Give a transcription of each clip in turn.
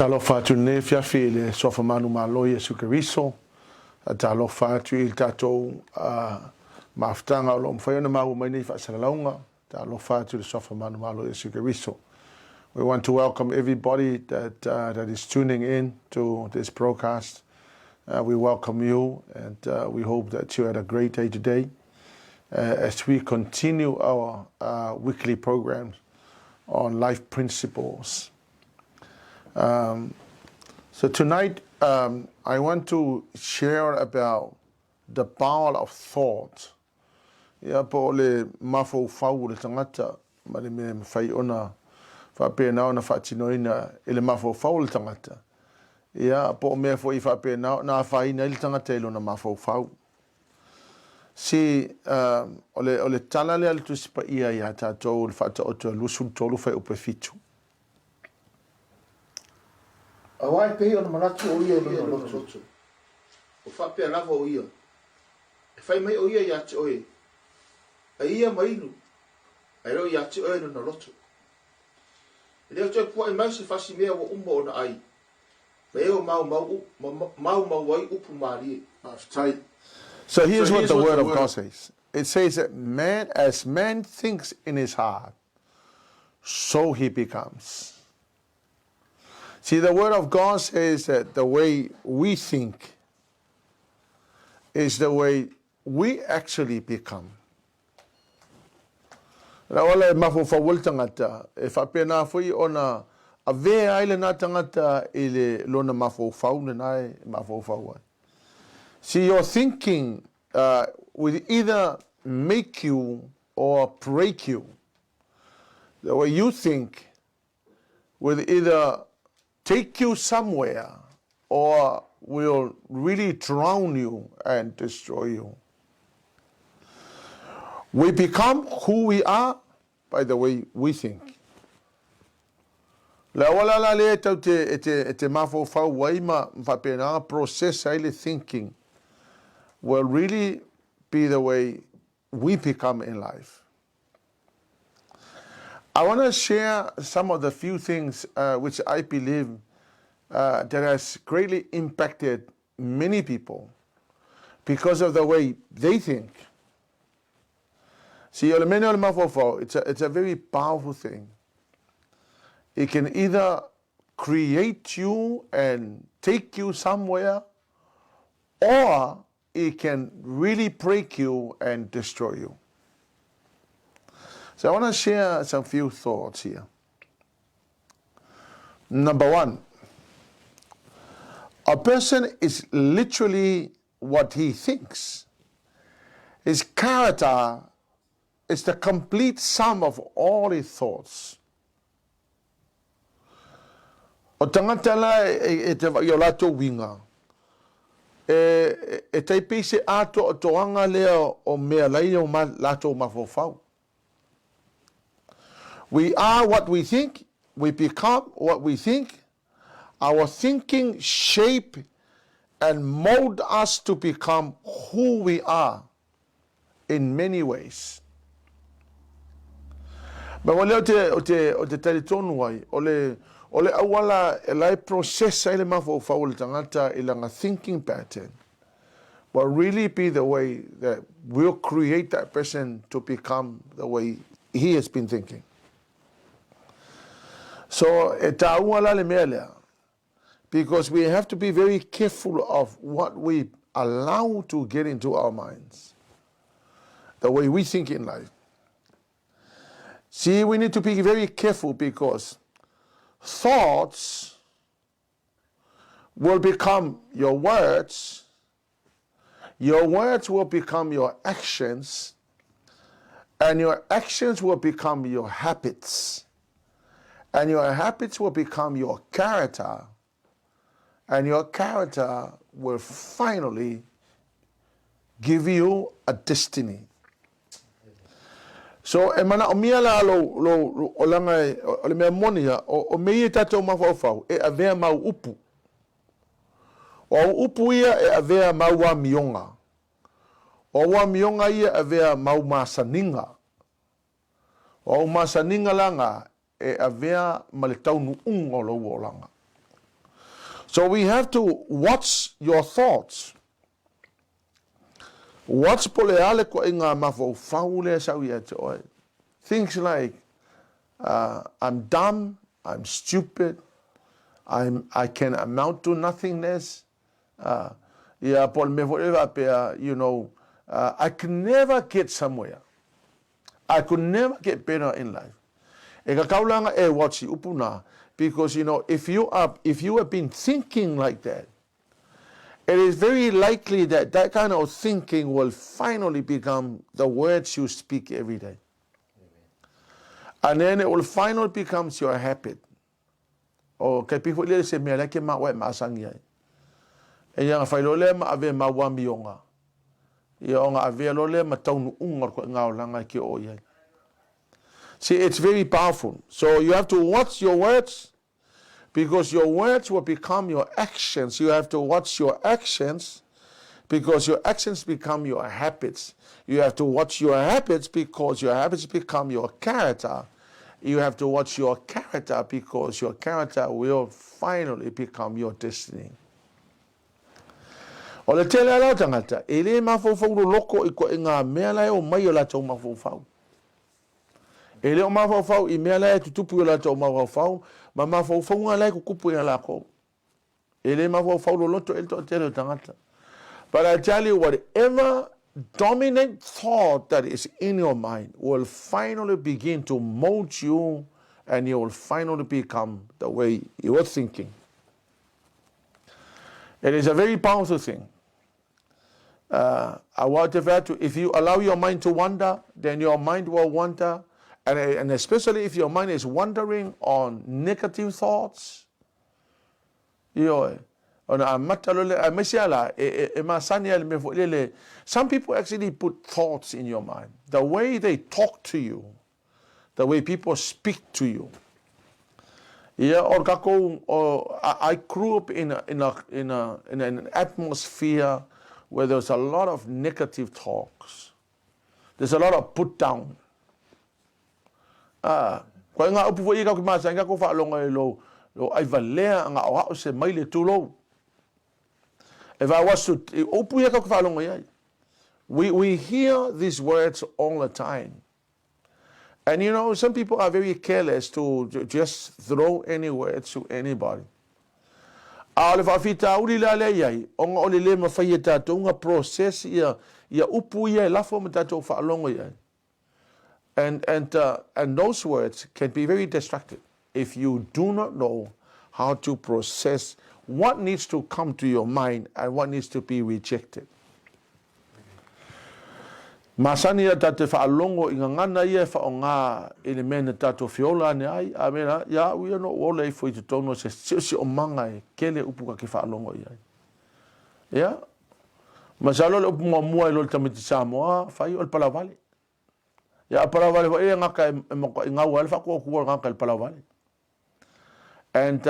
Talo Fatu ne fiafile sofa manu malo Yesu Kristo. Talo Fatu il tato maftanga lo mfayona mau mani fa salonga. Talo Fatu le sofa manu malo Yesu Kristo. We want to welcome everybody that is tuning in to this broadcast. We welcome you, and we hope that you had a great day today as we continue our weekly programs on life principles. So tonight I want to share about the power of thought. Ya po le mafo fau le tangata ma le me fai ona fa pena ona fatinoina ele mafo fau le tangata. Ya po me fo I fa pena na fai na le tangata ele na mafo fau. Si ole tala le al tuspa ia tatou le FAATAOTO lusul tolu fai upe fitu. Awai pe ona manatu o ia no lotu. O fa pe lava o ia. E fai mai o ia ya te oi. A ia mainu. Ai ro ya te oi no lotu. Leo te po e mai se fasi mea o umbo ona ai. Me o mau wai upu mari. So here's what the word of God says. It says that as man thinks in his heart, so he becomes. See, the word of God says that the way we think is the way we actually become. Na wala mafo fawul tangata e fapena foi ona a ve aile na tangata ile lona mafo fauna nai mafo fawa. See, your thinking will either make you or break you. The way you think will either take you somewhere or will really drown you and destroy you. We become who we are by the way we think. La wala la le te mafo fa waima mfapena process ile thinking will really be the way we become in life. I want to share some of the few things which I believe that has greatly impacted many people because of the way they think. See, it's a very powerful thing. It can either create you and take you somewhere, or it can really break you and destroy you. So I want to share some few thoughts here. Number one, a person is literally what he thinks. His character is the complete sum of all his thoughts. O tangata la e te yo lato winga. E te pise ato o toanga leo o mea lai o lato mafofau. We are what we think, we become what we think. Our thinking shape and mold us to become who we are in many ways. But wale o te teletonu wai, ole awala elai processa ele mafofau le tangata ilanga thinking pattern will really be the way that will create that person to become the way he has been thinking. So because we have to be very careful of what we allow to get into our minds, the way we think in life. See, we need to be very careful because thoughts will become your words will become your actions, and your actions will become your habits. And your habits will become your character, and your character will finally give you a destiny. So emana o mia la lo olanga o me monia o me tato mafofau e avea mau upu. O upu ia e avea mau wa mionga. O wa mionga ia avea mau masaninga. O masaninga langa e avea ma le taunu o lo langa. So we have to watch your thoughts. Watch pole ale ko inga mafo faule sawi ate oi. Things like I'm dumb, I'm stupid, I can amount to nothingness. Yeah, pole me forever, you know, I can never get somewhere. I could never get better in life. E ka kaulanga e watch upuna, because you know if you have been thinking like that, it is very likely that that kind of thinking will finally become the words you speak every day. And then it will finally become your habit. O ke people le se me la ke ma wa ma sangia. E yang fa lo le ma ave ma wa mionga. Ia onga ave lo le ma taunu unga ko ngao langa ki o ia. See, it's very powerful. So you have to watch your words, because your words will become your actions. You have to watch your actions, because your actions become your habits. You have to watch your habits, because your habits become your character. You have to watch your character, because your character will finally become your destiny. O le tele ala tangata, ele mafofau loko iko inga mea lai o mai o la tau mafofau. Ele o mafofau I mea lai tutupu o la tau mafofau, ma mafofau nga lai kukupu ia la kou. Ele mafofau lo loto el to tele o tangata. But I tell you, whatever dominant thought that is in your mind will finally begin to mold you, and you will finally become the way you are thinking. It is a very powerful thing. If you allow your mind to wander, then your mind will wander. And especially if your mind is wandering on negative thoughts, some people actually put thoughts in your mind. The way they talk to you, the way people speak to you. I grew up in an atmosphere where there's a lot of negative talks. There's a lot of put down. If I was to, we hear these words all the time. And you know, some people are very careless to just throw any words to anybody. And those words can be very destructive if you do not know how to process what needs to come to your mind and what needs to be rejected. Masania tate whaalongo inga ngana ia whaonga ili mene tato fiola ne ai, amena, ya we are not all for it to tono se si o manga e kele upuka ki whaalongo ia. Ya? Masalo le upu mua ilo tamiti Samoa, whai o Palawale. Ya Palawale wa e ngaka e moko inga wale whakua kua ngaka el Palawale. And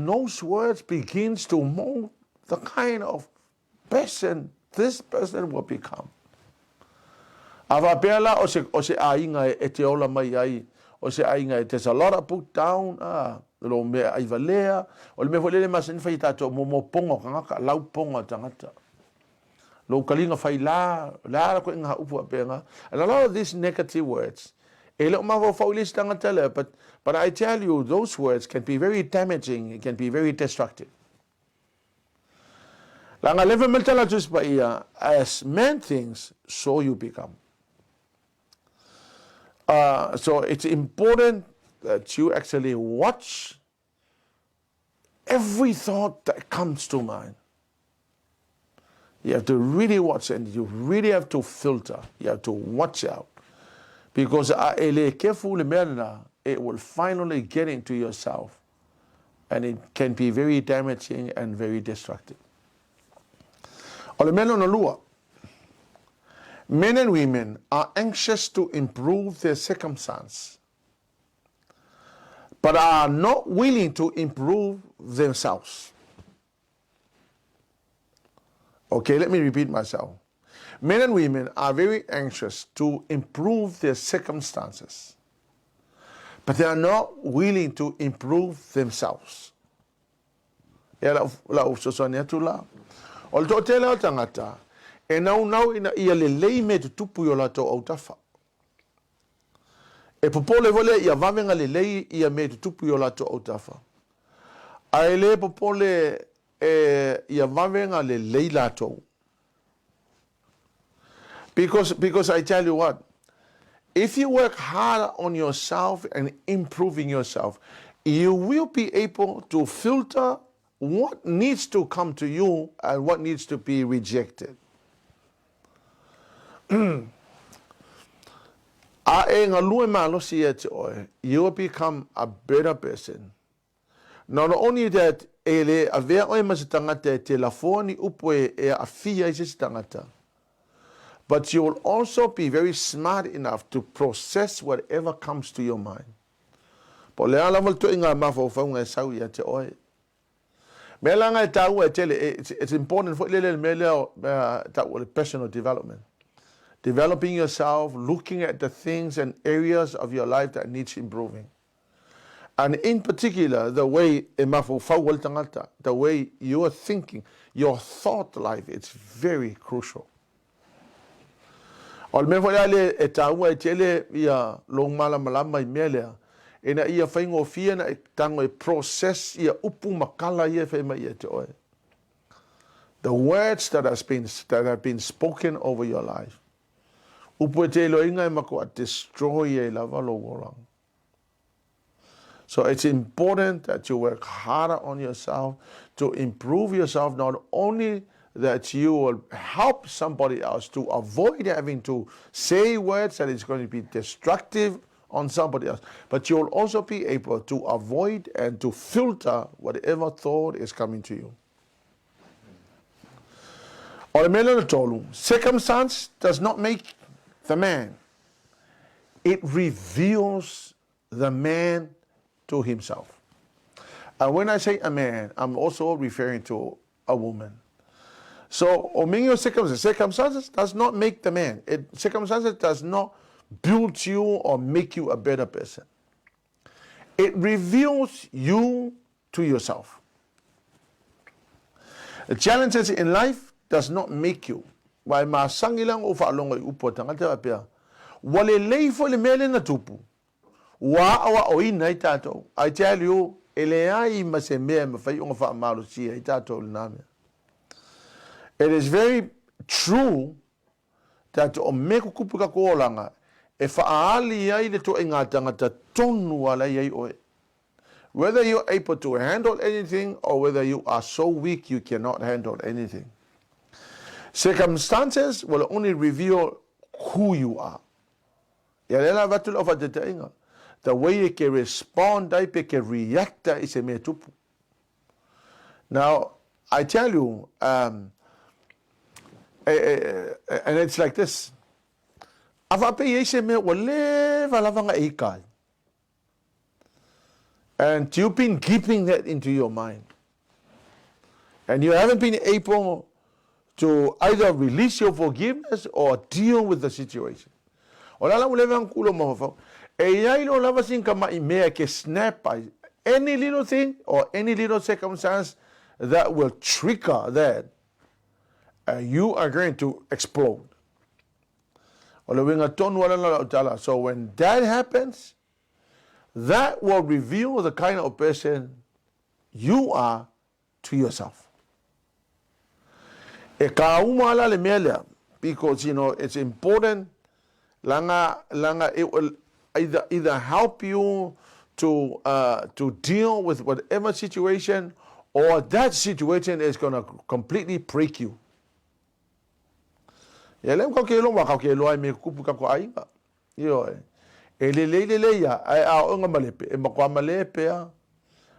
those words begins to mold the kind of person this person will become. Ava pela o se ainga e te ola mai ai, o se ainga e there's a lot of put down, lo me ai valea, o le me volele masin fai tato mo pongo kangaka lau pongo tangata. Lo kalinga fai la ko inga upu apenga. And a lot of these negative words, e lo mavo faulis tangata, but I tell you, those words can be very damaging, it can be very destructive. Langa leve meltala just ba ia, as man thinks, so you become. So it's important that you actually watch every thought that comes to mind. You have to really watch, and you really have to filter. You have to watch out. Because it will finally get into yourself, and it can be very damaging and very destructive. Men and women are anxious to improve their circumstance, but are not willing to improve themselves. Okay, let me repeat myself. Men and women are very anxious to improve their circumstances, but they are not willing to improve themselves. e la usosoani atu la. O le toʻatele o tagata, e naunau ina ia lelei me tutupu i o latou autafa. E popole vole ia vavega lelei ia me tutupu i o latou autafa. Ae lē popole ia vavega lelei latou. Because I tell you what, if you work hard on yourself and improving yourself, you will be able to filter what needs to come to you and what needs to be rejected. You will become a better person. Not only that, but you will also be very smart enough to process whatever comes to your mind. It's important for personal development. Developing yourself, looking at the things and areas of your life that needs improving. And in particular, the way you are thinking, your thought life, it's very crucial. Ina ia whaingo fia na tango e process ia upu makala ia whaima ia te oe. The words that have been spoken over your life. Upu e te loinga e mako a destroy e lava lo worang. So it's important that you work harder on yourself to improve yourself, not only that you will help somebody else to avoid having to say words that is going to be destructive on somebody else, but you'll also be able to avoid and to filter whatever thought is coming to you. Circumstance does not make the man. It reveals the man to himself. And when I say a man, I'm also referring to a woman. So, circumstances does not make the man. Circumstances does not build you or make you a better person. It reveals you to yourself. The challenges in life does not make you. Wai masangilang o whaalonga I upo tangata apea. Wale leifo le mele na tupu. Wa awa o ina I tātou. I tell you, ele ai ma se mea ma whai unga wha amaru sia I tātou le nāmea. It is very true that o me kukupu ka kōlanga e whaali ai le to inga tangata tonu ala iai oe. Whether you're able to handle anything or whether you are so weak you cannot handle anything. Circumstances will only reveal who you are. The way you can respond, you can react is a me tupu. Now, I tell you, and it's like this. And you've been keeping that into your mind. And you haven't been able to either release your forgiveness or deal with the situation. Snap by any little thing or any little circumstance that will trigger that, you are going to explode. So when that happens, that will reveal the kind of person you are to yourself. Because it's important. It will either help you to deal with whatever situation, or that situation is going to completely break you.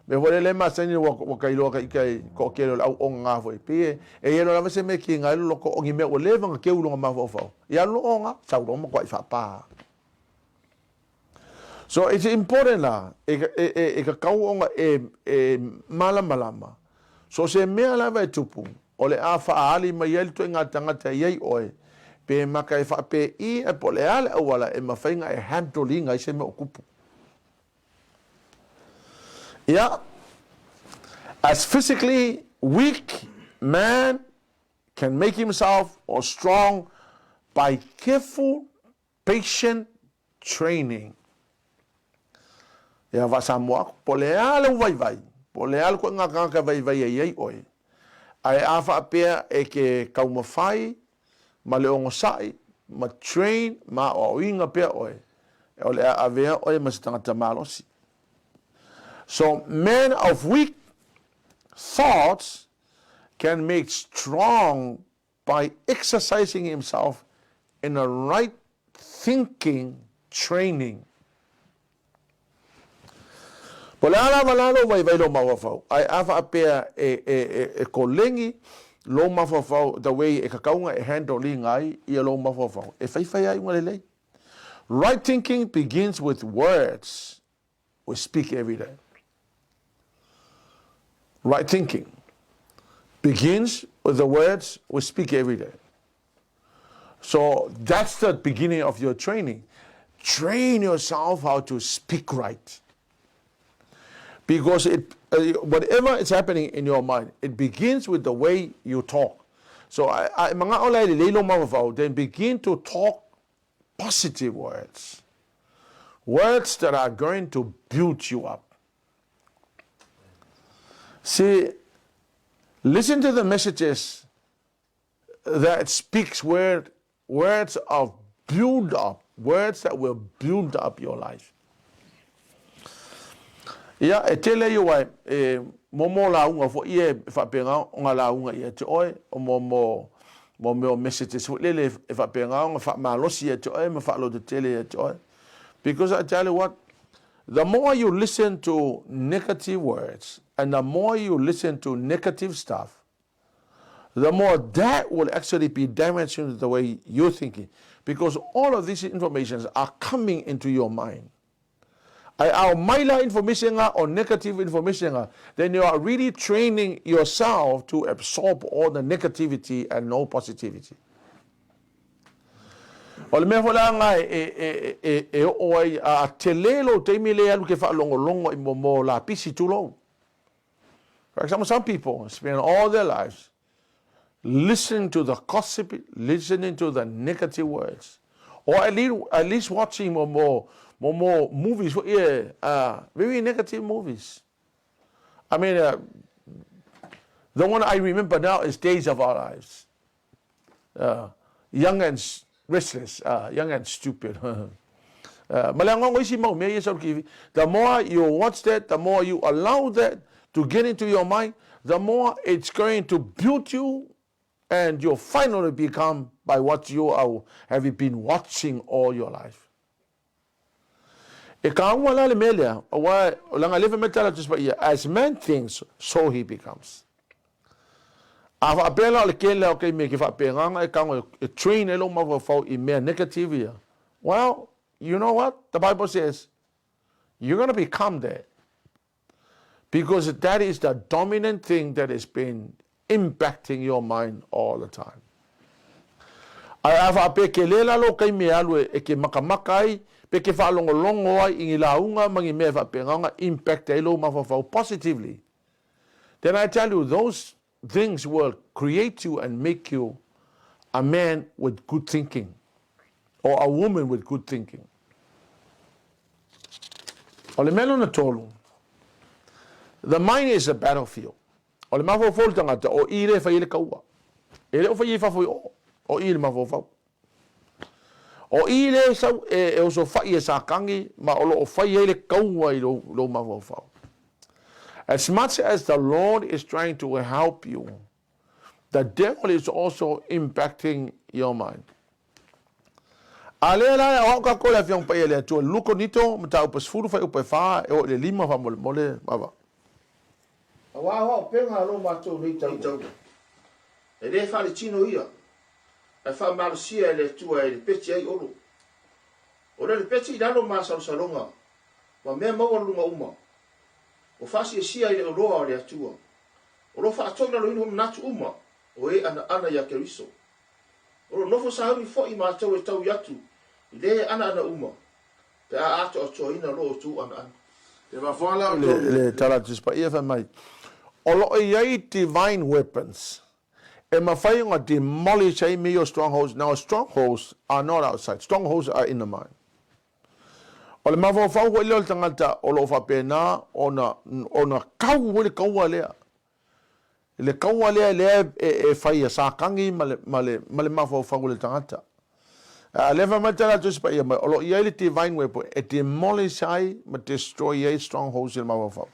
Me vole le masani wa kailo ka ko kelo au onga foi pe e yelo la se me ki ngai lo ko ongi me o le vanga ke ulo ma fo fo ya lo onga sa ro mo ko fa pa. So it's important la e ka kau onga e malama so se me ala va tupu o le afa ali ma yel to nga tangata yei oi pe makai fa pe I e pole ala wala e mafainga e handling ai se me okupu. Yeah, As physically weak man can make himself or strong by careful, patient training. Ya vasamuak poleal vai, poleal ko ngaka vai ai oi. Ai afa apea e ke kaumafai, ma leongo sai, ma train, ma o inga pea oi. E ole avea oi ma tangata malosi. So men of weak thoughts can make strong by exercising himself in a right thinking training. Poleala malalo vai lo mawafau. Ai afa apea e kolengi lo mawafau the way e kakaunga e handling ai I lo mawafau. E fai ai ngalele. Right thinking begins with words we speak every day. Right thinking begins with the words we speak every day. So that's the beginning of your training. Train yourself how to speak right. Because whatever is happening in your mind, it begins with the way you talk. So then begin to talk positive words. Words that are going to build you up. See, listen to the messages that speaks words of build up, words that will build up your life. Ya e tele yo wai momo la unga fo ie fa penga nga la unga ie te oi mo messages fo lele fa penga nga fa malosi ie te oi me fa lo de tele ie te oi. Because I tell you what, the more you listen to negative words and the more you listen to negative stuff, the more that will actually be damaging the way you're thinking. Because all of these informations are coming into your mind. Our maila information or negative information, then you are really training yourself to absorb all the negativity and no positivity. Ole me fola nga oi a telelo te mile alu ke fa longo I mo la pisi tulo. For example, some people spend all their lives listening to the gossip, listening to the negative words, or at least watching more movies. Very negative movies. I mean, the one I remember now is Days of Our Lives. Young and restless, young and stupid. The more you watch that, the more you allow that to get into your mind, the more it's going to build you, and you'll finally become by what you have been watching all your life. As man thinks, so he becomes. Well, you know what? The Bible says you're going to become that. Because that is the dominant thing that has been impacting your mind all the time. Positively. Then I tell you, those things will create you and make you a man with good thinking or a woman with good thinking. The mind is a battlefield. O le mafo fol tangata o ile fa ile kaua. Ele o fa ile fa fo o ile mafo fa. O ile sa o so fa ia sa kangi ma o fa ile kaua lo mafo fa. As much as the Lord is trying to help you, the devil is also impacting your mind. Alela o ka ko le fiong pa ile to lukonito mta o pasfuru fa o pa fa o le lima fa mole mava. Awa penga lo matou nei tau. E le fa le tino ia. E fa malusia le tua e le peti ai olo. O le peti dalo ma salonga. Wa me mo lunga uma. O fa sia ile oloa o le atua. O lo fa tona lo ino natu uma. O e ana ya keriso. O lo nofo sa ri fo I matou e tau yatu. Ile ana uma. Te ato o toina lo tu ana. Le tala tus pa ia fa mai. Olo iai divine weapons. E mawhai demolish ai me your strongholds. Now strongholds are not outside. Strongholds are in the mind. O le mawhau ko leo tangata o lo whapena ona kau le kaua lea. Le kaua lea lea e whai a sākangi ma le mawhau le tangata. Lewa matala tu sipa ia mai o lo ia le divine weapon e demolish ai ma destroy ai strongholds le mawhau.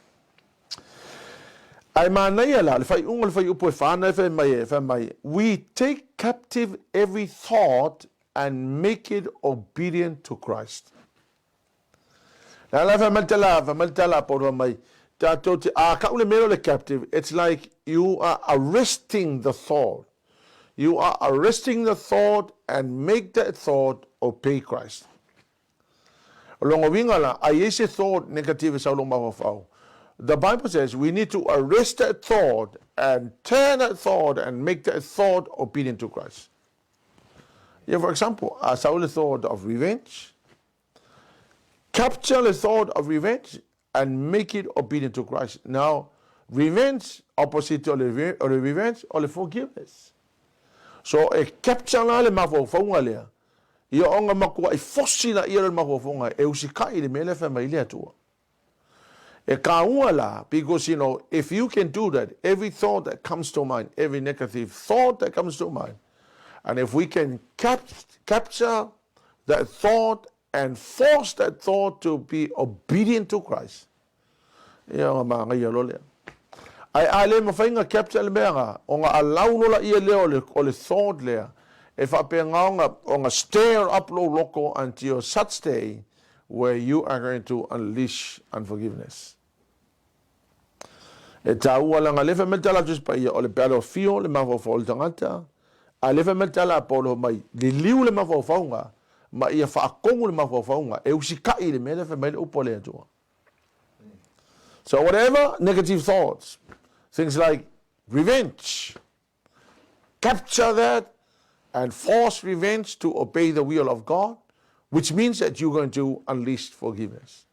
Ai manai ala le fai unga le fai upo e whānau e mai. We take captive every thought and make it obedient to Christ. Na la fa maltala por mai. Tato te a ka ule mero le captive. It's like you are arresting the thought. You are arresting the thought and make that thought obey Christ. Longo wingala a ese thought negative sa long mawafau. The Bible says we need to arrest that thought and turn that thought and make that thought obedient to Christ. Yeah, for example, a Saul thought of revenge. Capture the thought of revenge and make it obedient to Christ. Now, revenge, opposite to the revenge, or the forgiveness. So, e capture na le mafofonga lea. Ia onga makua e fosi na ia le mafofonga e usikai le mele fa mai lea tua. E kaua la, because you know, if you can do that, every thought that comes to mind, every negative thought that comes to mind, and if we can capture that thought and force that thought to be obedient to Christ. Ia nga mga yalo lea. Ai le mawhainga capture le mea o nga alauno la ia leo o le thought lea. E whapea o nga stir up lo loko until such day where you are going to unleash unforgiveness. E taua langa lefa metala just pa ia o le pealo fio le mawhawhau le tangata. A lefa metala polo mai le liu le mawhawhaunga ma ia whaakongu le mawhawhaunga e usikai le mele fa mai le upo le atua. So whatever negative thoughts, things like revenge, capture that and force revenge to obey the will of God, which means that you're going to unleash forgiveness.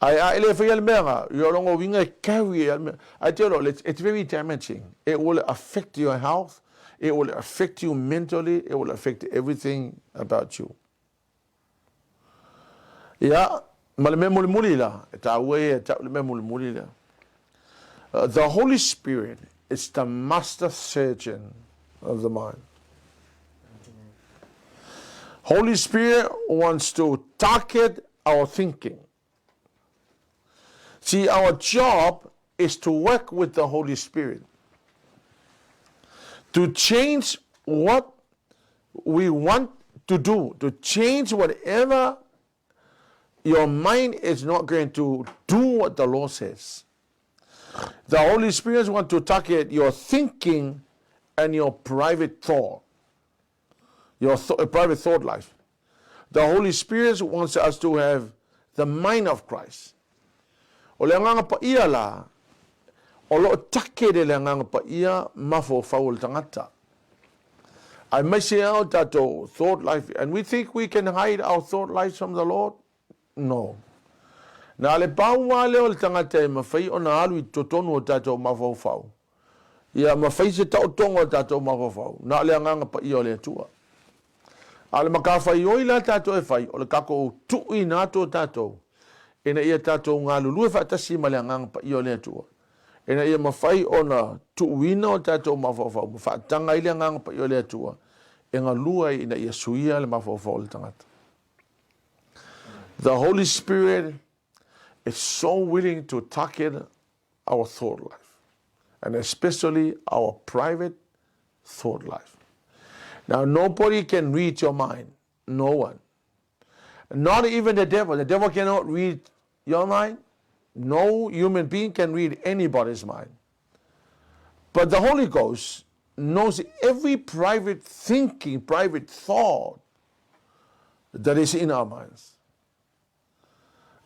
I tell you, it's very damaging. It will affect your health. It will affect you mentally. It will affect everything about you. Yeah, the Holy Spirit is the master surgeon of the mind. Holy Spirit wants to target our thinking. See, our job is to work with the Holy Spirit to change what we want to do, to change whatever your mind is not going to do what the Lord says. The Holy Spirit wants to target your thinking and your private thought, your private thought life. The Holy Spirit wants us to have the mind of Christ. O le nganga pa ia la, o lo take de le nganga pa ia mafo faul tangata. I may say out that thought life, and we think we can hide our thought lives from the Lord. No. Na le paua leo le tangata e mawhai o na alu I totonu o tatou mafo fau. Ia mawhai se tau tongo o tatou mafo fau. Na le nganga pa ia o le atua. Ale makawhai oi la tatou e whai, o le kako tui nato tatou. Ena ia tatou ngā lulu e whaatasi ma le nganga pa ia o le atua. Ena ia mawhai o na tuuina o tatou mawhawhau. Whaatanga I le nganga pa ia o le atua. E ngā lua ina ia suia le mawhawhau le tangata. The Holy Spirit is so willing to target our thought life. And especially our private thought life. Now, nobody can read your mind. No one. Not even the devil. The devil cannot read your mind. No human being can read anybody's mind. But the Holy Ghost knows every private thinking, private thought that is in our minds.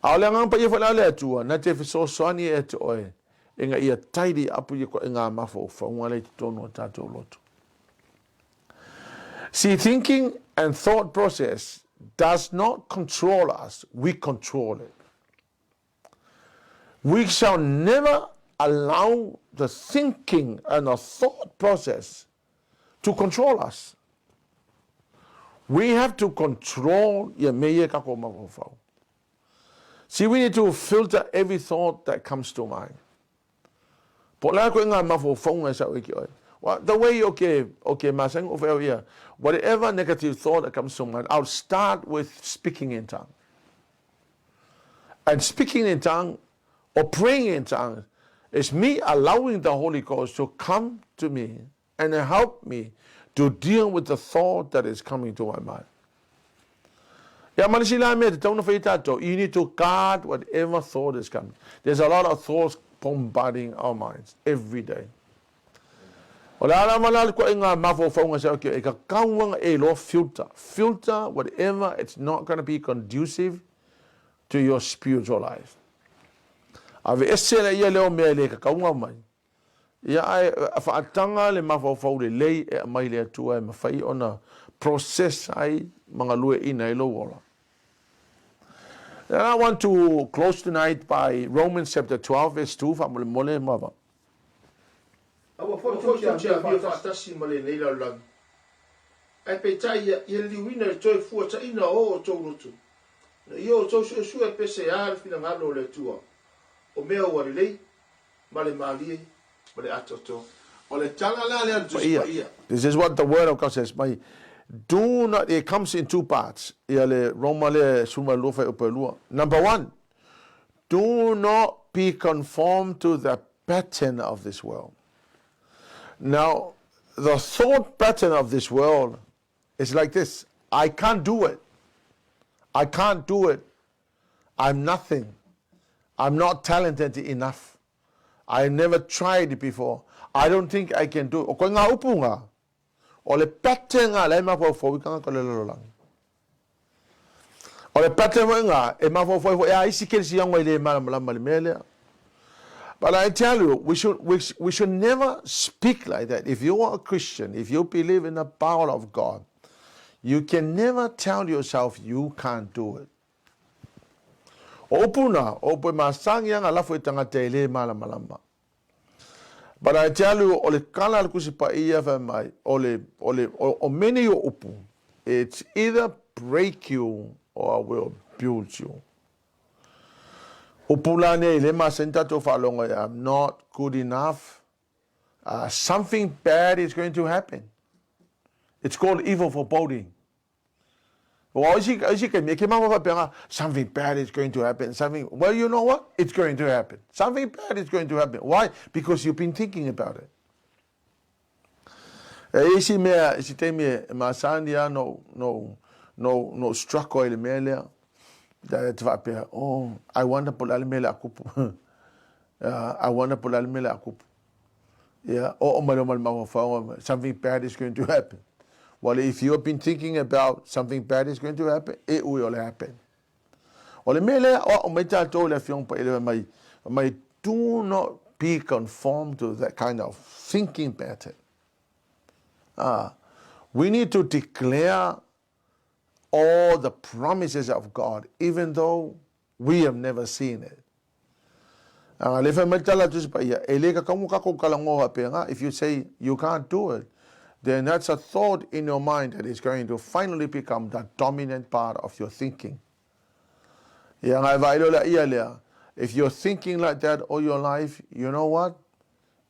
Aoleangang pa ia whalale atua, na te whisoswani e te oe, e ngā ia tairi apu ia ko e ngā mafo, whaunga te tono tātou lotu. See, thinking and thought process does not control us, we control it. We shall never allow the thinking and the thought process to control us. We have to control ye meye kako mawofau. See, we need to filter every thought that comes to mind. The way, okay, masang over here, whatever negative thought that comes to mind, I'll start with speaking in tongue. And speaking in tongue or praying in tongues is me allowing the Holy Ghost to come to me and help me to deal with the thought that is coming to my mind. You need to guard whatever thought is coming. There's a lot of thoughts bombarding our minds every day. Filter whatever it's not going to be conducive to your spiritual life. Process ai mangalue ina ilo wala. And I want to close tonight by Romans chapter 12 verse 2 fa mole mava. Awa fo tia fatasi male nei la lang. Ai pe tai ia liwina toi fu ta ina o tolutu. Na io to su e pese al fina ngalo le tua. O mea wa le male mali male atoto. O le tanga la le ia. This is what the word of God says. Do not, it comes in two parts. Number one, do not be conformed to the pattern of this world. Now, the thought pattern of this world is like this. I can't do it. I can't do it. I'm nothing. I'm not talented enough. I never tried it before. I don't think I can do it. Ole pattern nga le ma fo ka ka le lo lang. Ole pattern nga e ma fo ya isikel si yang le ma mele. But I tell you, we should never speak like that. If you are a Christian, if you believe in the power of God, you can never tell yourself you can't do it. Opuna, opo masang yang ala fo tanga tele malama. But I tell you, ole kala kusipa iya mai, ole many upu. It's either break you or will build you. Upulane lema senta to falonga. I'm not good enough. Something bad is going to happen. It's called evil foreboding. Something bad is going to happen. Well, you know what? It's going to happen. Something bad is going to happen. Why? Because you've been thinking about it. No struck oil melia. Oh, I want to pull almela akupu. I want to pull almela akupu. Yeah. Oh, something bad is going to happen. Well, if you have been thinking about something bad is going to happen, it will happen. Do not be conformed to that kind of thinking pattern. We need to declare all the promises of God, even though we have never seen it. If you say you can't do it, then that's a thought in your mind that is going to finally become the dominant part of your thinking. If you're thinking like that all your life, you know what?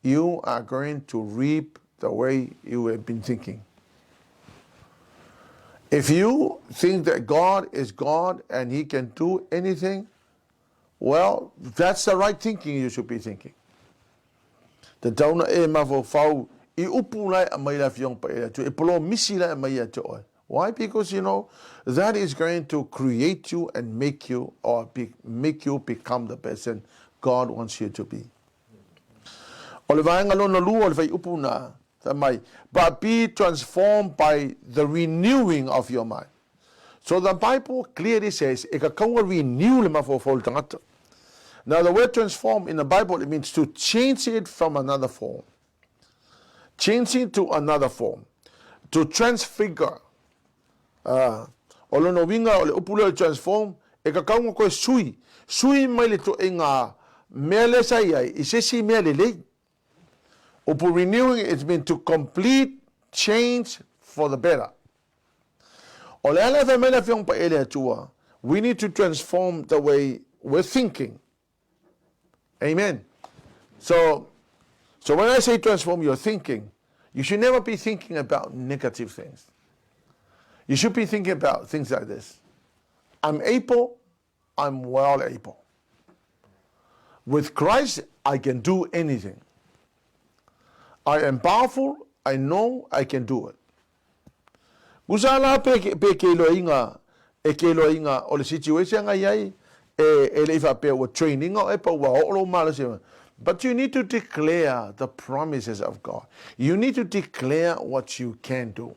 You are going to reap the way you have been thinking. If you think that God is God and He can do anything, well, that's the right thinking you should be thinking. Why? Because that is going to create you and make you become the person God wants you to be. But be transformed by the renewing of your mind. So the Bible clearly says, now the word transform in the Bible, it means to change it from another form. Change it to another form. To transfigure. Transform, sui mai le to inga mea le sai ai, I se si mea le lei. Upu renewing, it's been to complete change for the better. O le ala fa mele fiong pa ele atua, we need to transform the way we're thinking. Amen. So when I say transform your thinking, you should never be thinking about negative things. You should be thinking about things like this. I'm able, I'm well able. With Christ, I can do anything. I am powerful, I know I can do it. Usala pe ke loinga e ke loinga o le situation nga yai e le fa pe o training o e pa wa o malo se. But you need to declare the promises of God. You need to declare what you can do.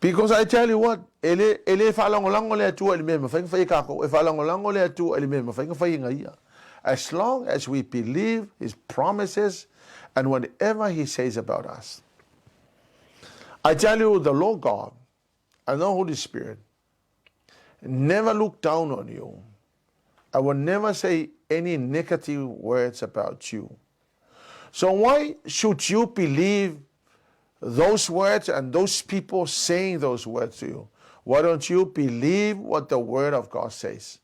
Because I tell you what, ele fa lango le tu ele me fa fa ka ko e fa lango le tu ele me fa fa nga. As long as we believe his promises and whatever he says about us. I tell you, the Lord God and the Holy Spirit never look down on you. I will never say any negative words about you. So why should you believe those words and those people saying those words to you? Why don't you believe what the Word of God says?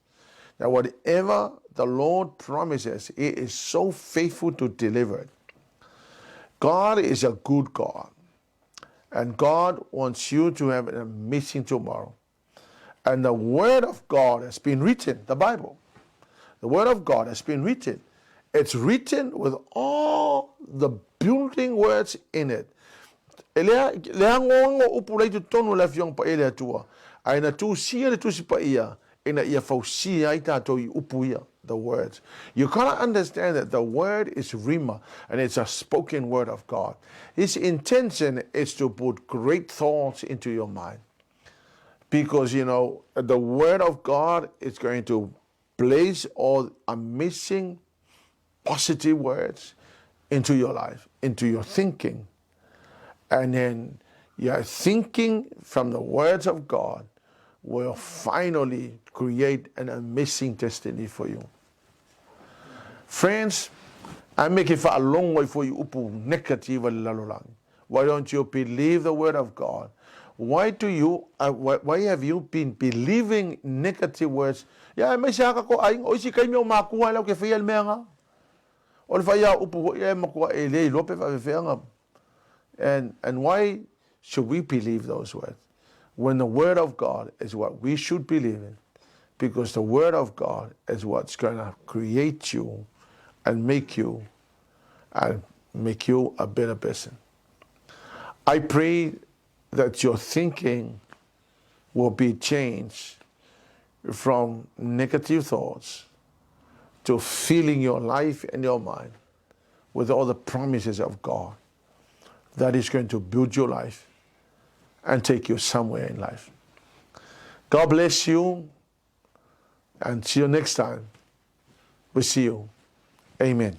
That whatever the Lord promises, He is so faithful to deliver it. God is a good God. And God wants you to have an amazing tomorrow. And the Word of God has been written, the Bible. The Word of God has been written. It's written with all the building words in it. The words. You cannot understand that the word is rhema and it's a spoken word of God. His intention is to put great thoughts into your mind. Because, the word of God is going to place all amazing positive words into your life, into your thinking. And then your thinking from the words of God will finally create an amazing destiny for you. Friends, I make it for a long way for you. Why don't you believe the word of God? Why have you been believing negative words? Ya may siya ko ay si kayo makuha law ke fayal menga. Ol faya upo ya makuha ele lope fa fayanga. And why should we believe those words? When the word of God is what we should believe in, because the word of God is what's going to create you and make you a better person. I pray that your thinking will be changed from negative thoughts to filling your life and your mind with all the promises of God that is going to build your life and take you somewhere in life. God bless you, and see you next time. We'll see you. Amen.